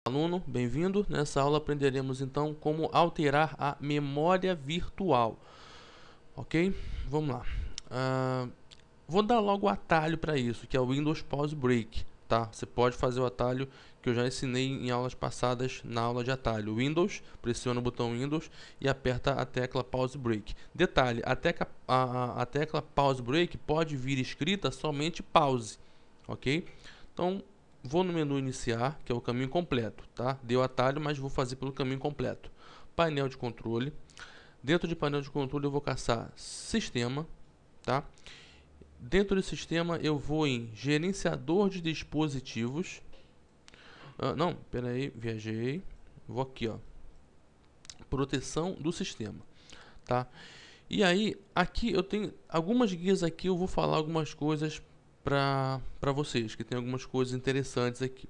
Aluno, bem-vindo. Nessa aula aprenderemos então como alterar a memória virtual. Ok? Vamos lá. Vou dar logo o atalho para isso, que é o Windows Pause Break. Tá? Você pode fazer o atalho que eu já ensinei em aulas passadas na aula de atalho. Windows, pressiona o botão Windows e aperta a tecla Pause Break. Detalhe, a tecla Pause Break pode vir escrita somente pause. Ok? Então, vou no menu iniciar, que é o caminho completo, tá? Dei o atalho, mas vou fazer pelo caminho completo. Painel de controle. Dentro de painel de controle eu vou caçar sistema, tá? Dentro do sistema eu vou em gerenciador de dispositivos. Não, pera aí, viajei. Vou aqui, ó. Proteção do sistema, tá? E aí, aqui eu tenho algumas guias aqui, eu vou falar algumas coisas para vocês, que tem algumas coisas interessantes aqui.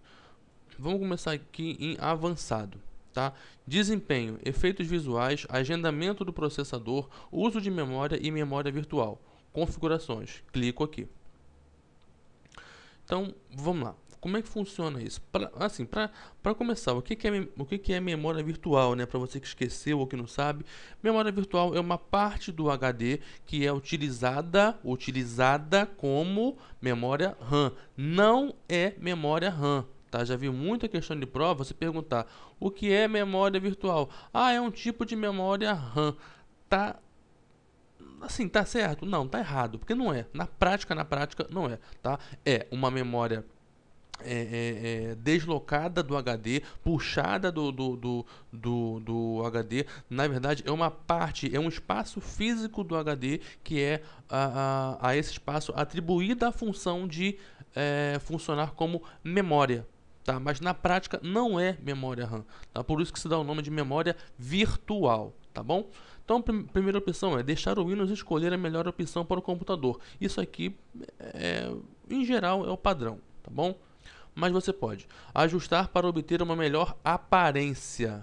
Vamos começar aqui em avançado, tá? Desempenho, efeitos visuais, agendamento do processador, uso de memória e memória virtual. Configurações. Clico aqui. Então, vamos lá. Como é que funciona isso? Para começar, o que é memória virtual, né? Para você que esqueceu ou que não sabe, memória virtual é uma parte do HD que é utilizada como memória RAM. Não é memória RAM. Tá? Já vi muita questão de prova você perguntar o que é memória virtual. Ah, é um tipo de memória RAM. Tá assim, tá certo? Não, tá errado, porque não é. Na prática, não é, tá? É uma memória deslocada do HD, puxada do HD. Na verdade, é uma parte, é um espaço físico do HD que é a esse espaço atribuída a função de funcionar como memória. Tá? Mas na prática não é memória RAM. Tá? Por isso que se dá o nome de memória virtual. Tá bom? Então, a primeira opção é deixar o Windows escolher a melhor opção para o computador. Isso aqui, em geral, é o padrão. Tá bom? Mas você pode ajustar para obter uma melhor aparência,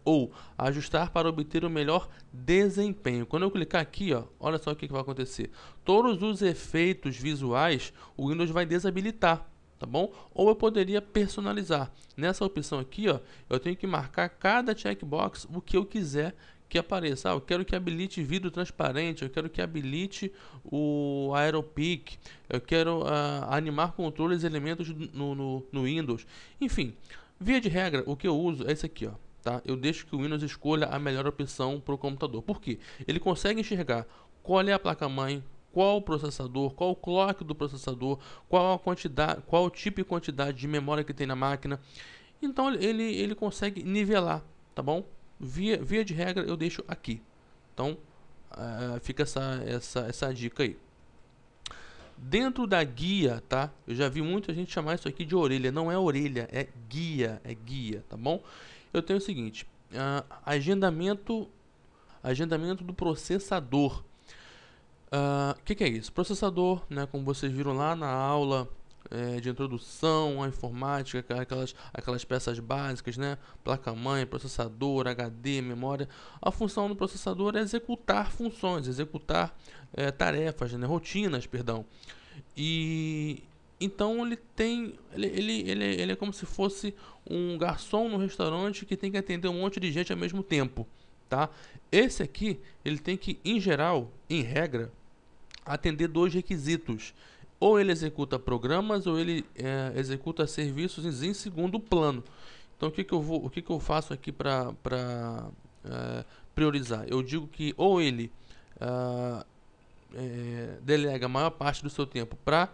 ou ajustar para obter o melhor desempenho. Quando eu clicar aqui, ó, olha só o que vai acontecer. Todos os efeitos visuais o Windows vai desabilitar, tá bom? Ou eu poderia personalizar. Nessa opção aqui, ó, eu tenho que marcar cada checkbox o que eu quiser que apareça. Eu quero que habilite vidro transparente, eu quero que habilite o AeroPic, eu quero animar controles e elementos no Windows. Enfim, via de regra, o que eu uso é esse aqui, ó. Tá? Eu deixo que o Windows escolha a melhor opção para o computador. Por quê? Ele consegue enxergar qual é a placa-mãe, qual o processador, qual o clock do processador, qual a quantidade, qual o tipo e quantidade de memória que tem na máquina. Então ele consegue nivelar, tá bom? Via de regra eu deixo aqui. Então fica essa dica aí. Dentro da guia, tá? Eu já vi muita gente chamar isso aqui de orelha. Não é orelha, é guia, tá bom? Eu tenho o seguinte, agendamento do processador. Que é isso? Processador, né, como vocês viram lá na aula de introdução à informática, aquelas peças básicas, né? Placa-mãe, processador, HD, memória. A função do processador é executar funções, executar tarefas, né? Rotinas, perdão. E então ele é como se fosse um garçom no restaurante que tem que atender um monte de gente ao mesmo tempo, tá? Esse aqui, ele tem que, em geral, em regra, atender dois requisitos. Ou ele executa programas ou ele executa serviços em segundo plano. Então o que eu faço aqui para priorizar? Eu digo que ou ele delega a maior parte do seu tempo para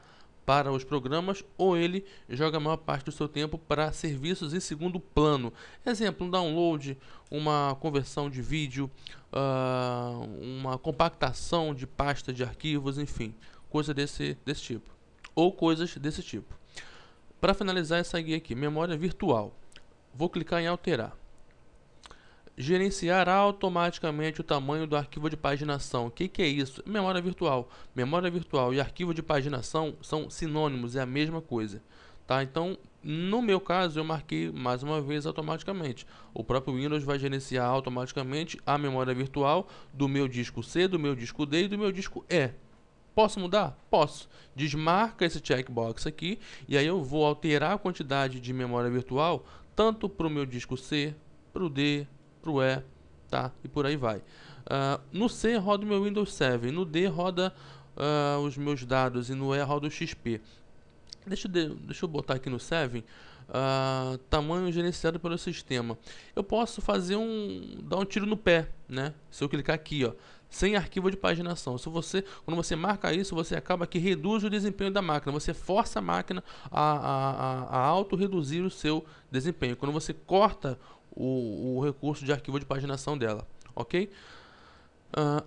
os programas, ou ele joga a maior parte do seu tempo para serviços em segundo plano. Exemplo, um download, uma conversão de vídeo, uma compactação de pasta de arquivos, enfim, coisa desse tipo. Ou coisas desse tipo. Para finalizar essa guia aqui, memória virtual. Vou clicar em alterar. Gerenciar automaticamente o tamanho do arquivo de paginação. O que é isso? Memória virtual. Memória virtual e arquivo de paginação são sinônimos, é a mesma coisa. Tá? Então, no meu caso, eu marquei mais uma vez automaticamente. O próprio Windows vai gerenciar automaticamente a memória virtual do meu disco C, do meu disco D e do meu disco E. Posso mudar? Posso. Desmarca esse checkbox aqui e aí eu vou alterar a quantidade de memória virtual tanto para o meu disco C, para o D, para o E, tá? E por aí vai. No C roda o meu Windows 7, no D roda os meus dados e no E roda o XP. Deixa eu botar aqui no 7, tamanho gerenciado pelo sistema. Eu posso fazer dar um tiro no pé, né? Se eu clicar aqui, ó, sem arquivo de paginação. Quando você marca isso, você acaba que reduz o desempenho da máquina. Você força a máquina a auto-reduzir o seu desempenho. Quando você corta o recurso de arquivo de paginação dela, ok?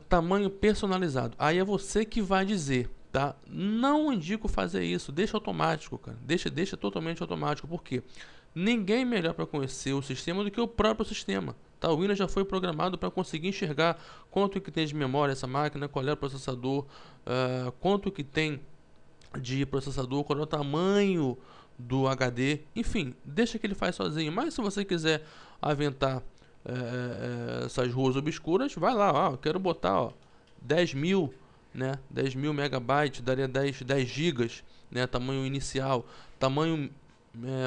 Tamanho personalizado. Aí é você que vai dizer, tá? Não indico fazer isso. Deixa automático, cara. Deixa totalmente automático. Por quê? Ninguém melhor para conhecer o sistema do que o próprio sistema. Tá? O Windows já foi programado para conseguir enxergar quanto que tem de memória essa máquina, qual é o processador, quanto que tem de processador, qual é o tamanho do HD. Enfim, deixa que ele faz sozinho. Mas se você quiser aventar essas ruas obscuras, vai lá, ó, eu quero botar, ó, 10.000, né, 10.000 megabytes, daria 10 gigas, né, tamanho inicial, tamanho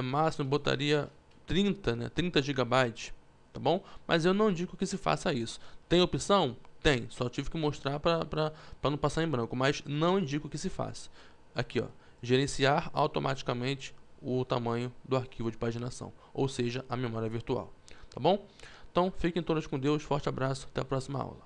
máximo botaria 30, né, 30 gigabytes, tá bom? Mas eu não digo que se faça isso. Tem opção? Tem, só tive que mostrar para não passar em branco, mas não indico que se faça. Aqui, ó, gerenciar automaticamente o tamanho do arquivo de paginação, ou seja, a memória virtual, tá bom? Então, fiquem todos com Deus, forte abraço, até a próxima aula.